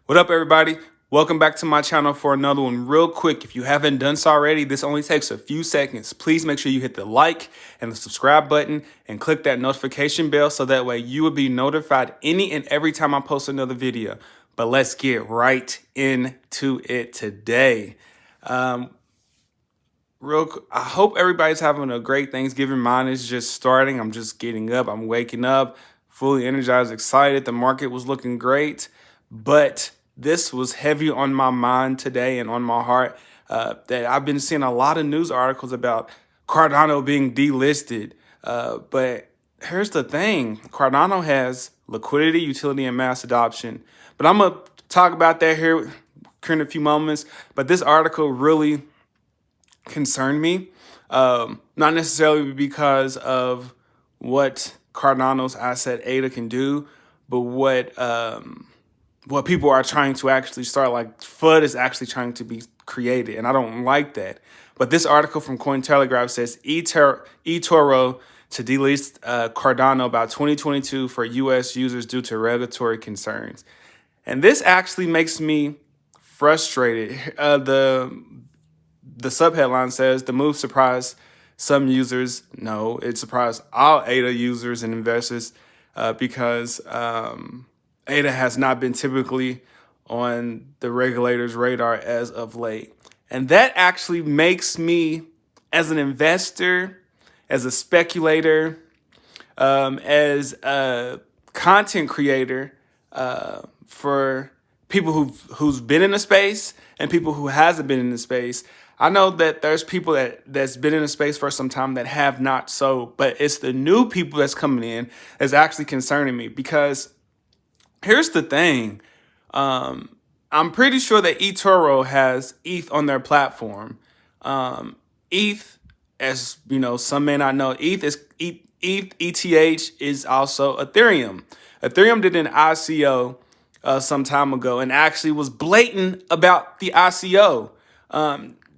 What up, everybody? Welcome back to my channel for another one. Real quick, if you haven't done so already, this only takes a few seconds. Please make sure you hit the like and the subscribe button and click that notification bell so that way you will be notified any and every time I post another video. But let's get right into it today. I hope everybody's having a great Thanksgiving. Mine is just starting. I'm just getting up. I'm waking up, fully energized, excited. The market was looking great, but this was heavy on my mind today and on my heart that I've been seeing a lot of news articles about Cardano being delisted. But here's the thing. Cardano has liquidity, utility, and mass adoption. But I'm going to talk about that here in a few moments. But this article really concerned me, not necessarily because of what Cardano's asset ADA can do, but what people are trying to actually start, like FUD is actually trying to be created, and I don't like that. But this article from Cointelegraph says EToro to delist Cardano by 2022 for U.S. users due to regulatory concerns. And this actually makes me frustrated. The subheadline says, the move surprised some users. No, it surprised all ADA users and investors because ADA has not been typically on the regulator's radar as of late. And that actually makes me, as an investor, as a speculator, as a content creator, for people who's been in the space and people who hasn't been in the space. I know that there's people that's been in the space for some time that have not so, but it's the new people that's coming in that's actually concerning me, because here's the thing. I'm pretty sure that eToro has ETH on their platform. ETH, as you know, some may not know, ETH is also Ethereum. Ethereum did an ICO some time ago and actually was blatant about the ICO,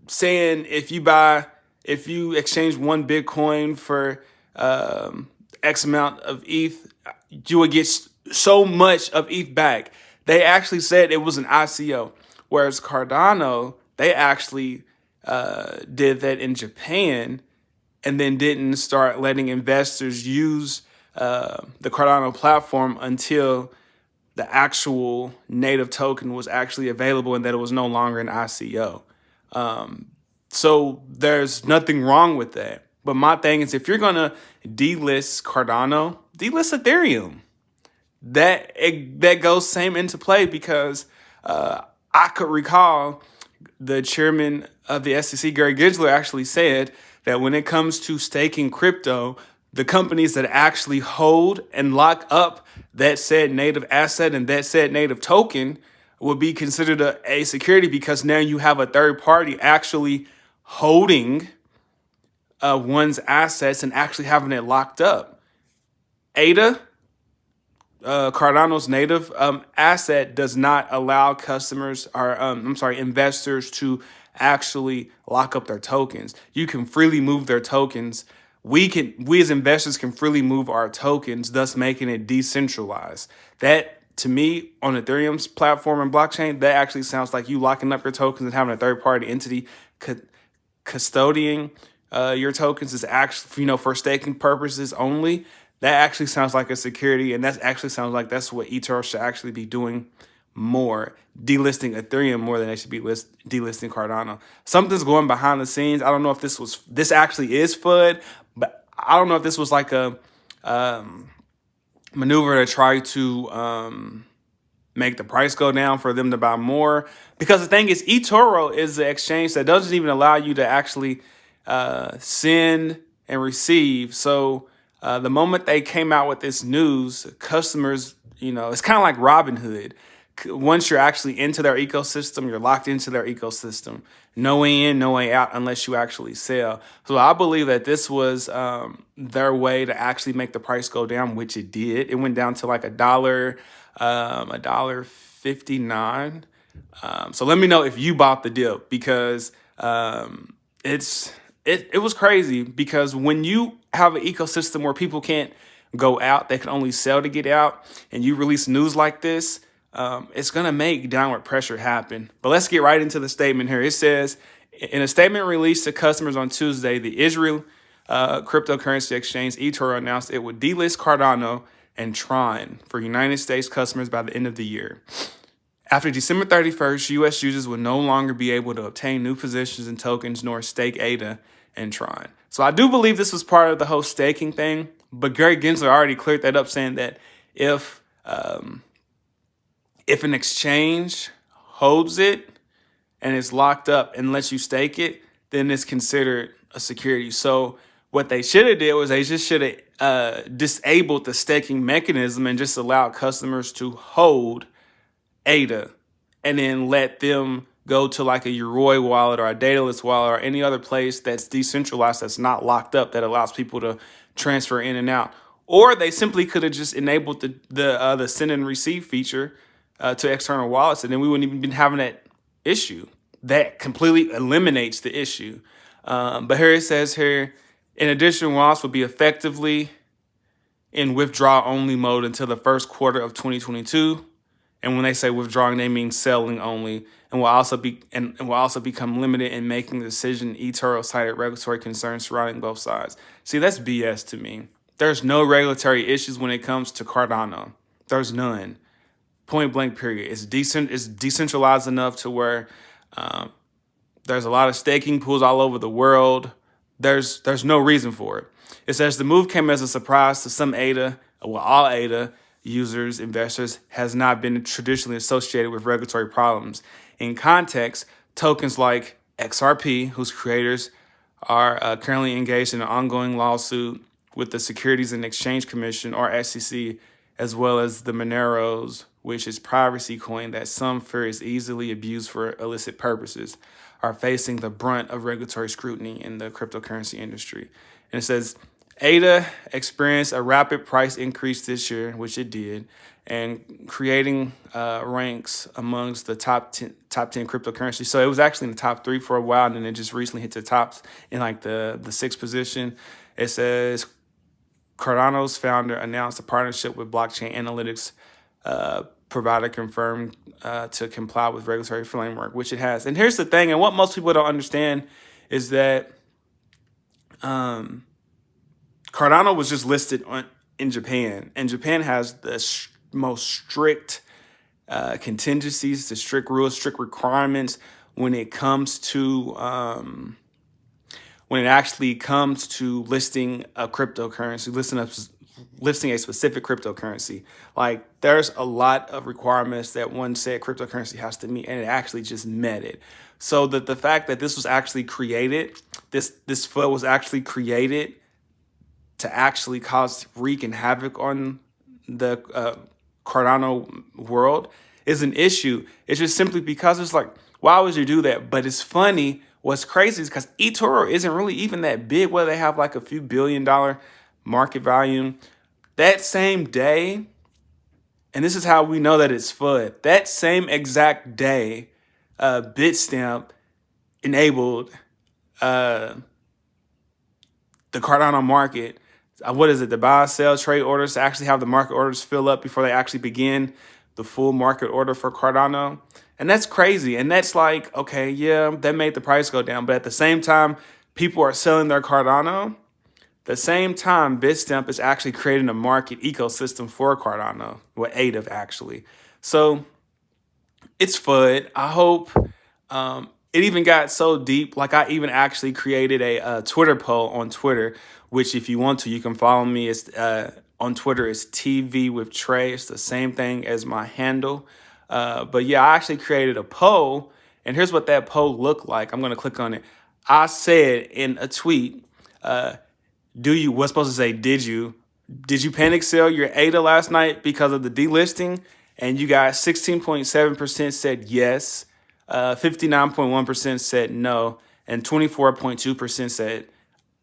saying if you exchange one Bitcoin for X amount of ETH, you would get so much of ETH back. They actually said it was an ICO, whereas Cardano, they actually did that in Japan and then didn't start letting investors use the Cardano platform until the actual native token was actually available and that it was no longer an ICO. So there's nothing wrong with that. But my thing is, if you're going to delist Cardano, delist Ethereum. That goes same into play, because I could recall the chairman of the SEC, Gary Gensler, actually said that when it comes to staking crypto, the companies that actually hold and lock up that said native asset and that said native token would be considered a security, because now you have a third party actually holding one's assets and actually having it locked up. ADA, Cardano's native asset, does not allow customers or investors to actually lock up their tokens. You can freely move their tokens. We as investors can freely move our tokens, thus making it decentralized. That, to me, on Ethereum's platform and blockchain, that actually sounds like you locking up your tokens and having a third party entity custodying your tokens is actually, for staking purposes only. That actually sounds like a security, and that actually sounds like that's what eToro should actually be doing more, delisting Ethereum more than they should be delisting Cardano. Something's going behind the scenes. I don't know if this actually is FUD, but I don't know if this was like a maneuver to try to make the price go down for them to buy more. Because the thing is, eToro is the exchange that doesn't even allow you to actually send and receive. So the moment they came out with this news, customers, it's kind of like Robinhood. Once you're actually into their ecosystem, you're locked into their ecosystem. No way in, no way out unless you actually sell. So I believe that this was their way to actually make the price go down, which it did. It went down to like $1.59. So let me know if you bought the deal, because it was crazy, because when you have an ecosystem where people can't go out, they can only sell to get out, and you release news like this, it's going to make downward pressure happen. But let's get right into the statement here. It says, in a statement released to customers on Tuesday, the Israel cryptocurrency exchange eToro announced it would delist Cardano and Tron for United States customers by the end of the year. After December 31st, U.S. users will no longer be able to obtain new positions in tokens nor stake ADA and Tron. So I do believe this was part of the whole staking thing, but Gary Gensler already cleared that up, saying that if an exchange holds it and it's locked up and lets you stake it, then it's considered a security. So what they should have did was they just should have disabled the staking mechanism and just allowed customers to hold ADA and then let them go to like a Yoroi wallet or a Delist wallet or any other place that's decentralized, that's not locked up, that allows people to transfer in and out. Or they simply could have just enabled the send and receive feature to external wallets, and then we wouldn't even be having that issue. That completely eliminates the issue. But here it says here, in addition, wallets will be effectively in withdraw only mode until the first quarter of 2022. And when they say withdrawing, they mean selling only, and will also become limited in making the decision. eToro cited regulatory concerns surrounding both sides. See, that's BS to me. There's no regulatory issues when it comes to Cardano. There's none. Point blank, period. It's decentralized enough to where there's a lot of staking pools all over the world. There's no reason for it. It says the move came as a surprise to some ADA, well, all ADA users, investors, has not been traditionally associated with regulatory problems. In context, tokens like XRP, whose creators are currently engaged in an ongoing lawsuit with the Securities and Exchange Commission, or SEC, as well as the Moneros, which is privacy coin that some fear is easily abused for illicit purposes, are facing the brunt of regulatory scrutiny in the cryptocurrency industry. And it says, ADA experienced a rapid price increase this year, which it did, and creating ranks amongst the top 10 cryptocurrencies. So it was actually in the top 3 for a while, and then it just recently hit the tops in like the 6th position. It says Cardano's founder announced a partnership with blockchain analytics provider confirmed to comply with regulatory framework, which it has. And here's the thing, and what most people don't understand is that Cardano was just listed in Japan, and Japan has the most strict contingencies, the strict rules, strict requirements when it comes to when it actually comes to listing a cryptocurrency, listing a specific cryptocurrency. Like, there's a lot of requirements that one said cryptocurrency has to meet, and it actually just met it. So that the fact that this was actually created, this FUD was actually created to actually wreak and havoc on the Cardano world is an issue. It's just simply because it's like, why would you do that? But it's funny. What's crazy is because eToro isn't really even that big, where they have like a few $1 billion market value. That same day, and this is how we know that it's FUD, that same exact day, Bitstamp enabled the Cardano market. What is it? The buy, sell, trade orders to actually have the market orders fill up before they actually begin the full market order for Cardano. And that's crazy. And that's like, okay, yeah, that made the price go down. But at the same time, people are selling their Cardano. The same time, Bitstamp is actually creating a market ecosystem for Cardano, with ADA actually. So it's FUD. I hope it even got so deep. Like, I even actually created a Twitter poll on Twitter, which if you want to, you can follow me. It's on Twitter, it's TV with Trey. It's the same thing as my handle. But yeah, I actually created a poll, and here's what that poll looked like. I'm going to click on it. I said in a tweet, what's supposed to say, did you panic sell your ADA last night because of the delisting? And you got 16.7% said yes, 59.1% said no, and 24.2% said,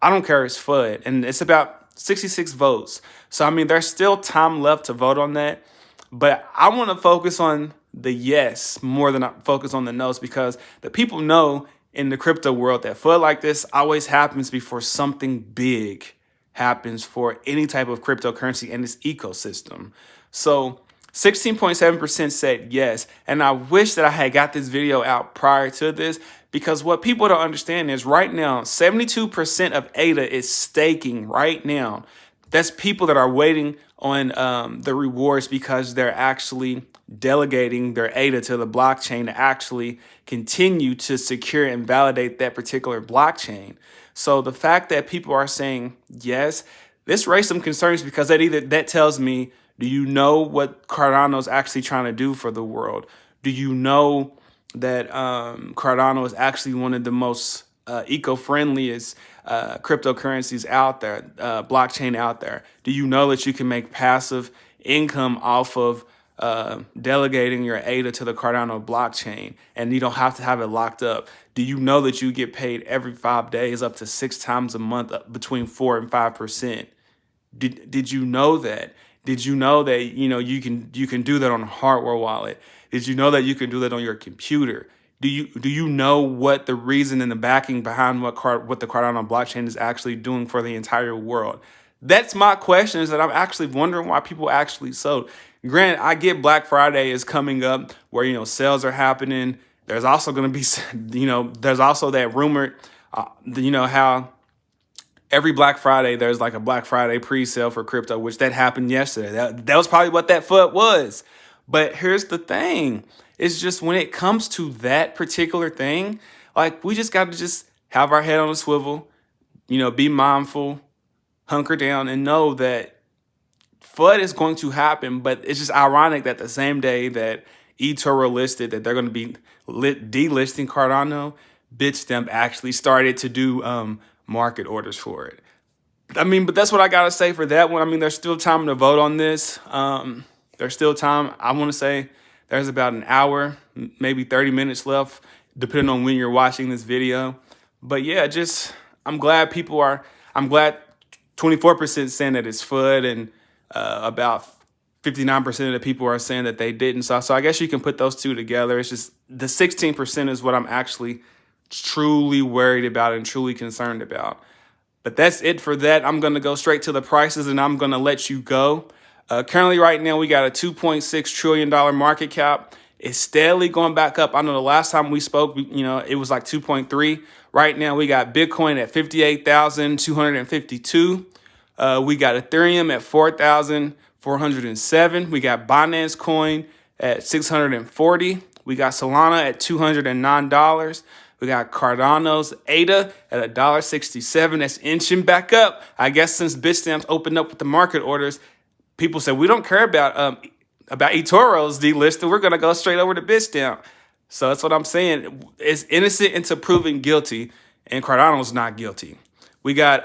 I don't care, it's FUD. And it's about 66 votes. So, I mean, there's still time left to vote on that. But I want to focus on the yes more than I focus on the no's, because the people know in the crypto world that FUD like this always happens before something big happens for any type of cryptocurrency and its ecosystem. So 16.7% said yes. And I wish that I had got this video out prior to this, because what people don't understand is right now, 72% of ADA is staking right now. That's people that are waiting on the rewards because they're actually delegating their ADA to the blockchain to actually continue to secure and validate that particular blockchain. So the fact that people are saying yes, this raised some concerns, because that tells me, do you know what Cardano is actually trying to do for the world? Do you know that Cardano is actually one of the most eco-friendliest cryptocurrencies out there, blockchain out there? Do you know that you can make passive income off of delegating your ADA to the Cardano blockchain, and you don't have to have it locked up? Do you know that you get paid every 5 days up to 6 times a month, between 4 and 5%? Did you know that? Did you know that you can do that on a hardware wallet? Did you know that you can do that on your computer? Do you know what the reason and the backing behind what the Cardano blockchain is actually doing for the entire world? That's my question, is that I'm actually wondering why people actually sold. Granted, I get Black Friday is coming up, where sales are happening. There's also going to be there's also that rumored how every Black Friday, there's like a Black Friday pre-sale for crypto, which that happened yesterday. That was probably what that FUD was. But here's the thing. It's just when it comes to that particular thing, like, we just got to just have our head on a swivel, be mindful, hunker down, and know that FUD is going to happen. But it's just ironic that the same day that eToro listed that they're going to be delisting Cardano, Bitstamp actually started to do market orders for it. But that's what I got to say for that one. There's still time to vote on this. There's still time. I want to say there's about an hour, maybe 30 minutes left, depending on when you're watching this video. But yeah, I'm glad 24% saying that it's FUD, and about 59% of the people are saying that they didn't. So I guess you can put those two together. It's just the 16% is what I'm actually truly worried about and truly concerned about. But that's it for that. I'm going to go straight to the prices, and I'm going to let you go. Currently, right now, we got a $2.6 trillion market cap. It's steadily going back up. I know the last time we spoke, it was like 2.3. Right now, we got Bitcoin at 58,252. We got Ethereum at 4,407. We got Binance Coin at 640. We got Solana at $209. We got Cardano's ADA at $1.67. That's inching back up. I guess since Bitstamp opened up with the market orders, people said, we don't care about eToro's delisted. We're going to go straight over to Bitstamp. So that's what I'm saying. It's innocent until proven guilty, and Cardano's not guilty. We got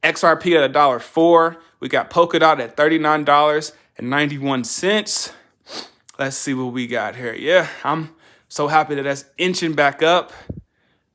XRP at $1.04. We got Polkadot at $39.91. Let's see what we got here. Yeah, I'm so happy that that's inching back up.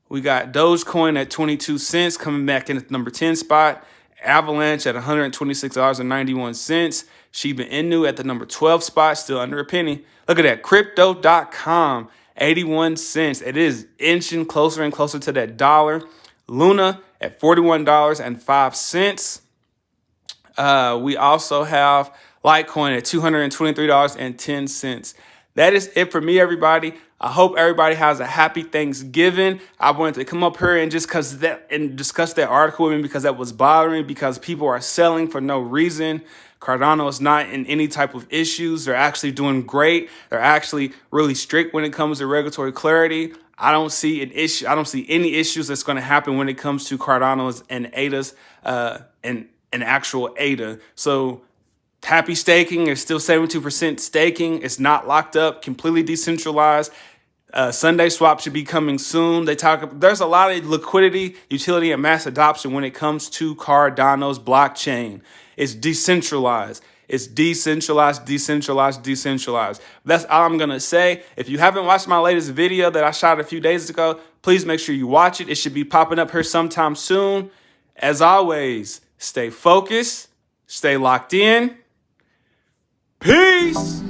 We got Dogecoin at 22 cents, coming back in at the number 10 spot. Avalanche at $126.91. Shiba Inu at the number 12 spot, still under a penny. Look at that. Crypto.com, 81 cents. It is inching closer and closer to that dollar. Luna at $41.05. We also have Litecoin at $223.10. That is it for me, everybody. I hope everybody has a happy Thanksgiving. I wanted to come up here and discuss that article with me, because that was bothering me, because people are selling for no reason. Cardano is not in any type of issues. They're actually doing great. They're actually really strict when it comes to regulatory clarity. I don't see an issue. I don't see any issues that's going to happen when it comes to Cardano's and ADA's and actual ADA. So happy staking. There's still 72% staking. It's not locked up, completely decentralized. Sunday swap should be coming soon. There's a lot of liquidity, utility, and mass adoption when it comes to Cardano's blockchain. It's decentralized. It's decentralized. That's all I'm going to say. If you haven't watched my latest video that I shot a few days ago, please make sure you watch it. It should be popping up here sometime soon. As always, stay focused, stay locked in. Peace.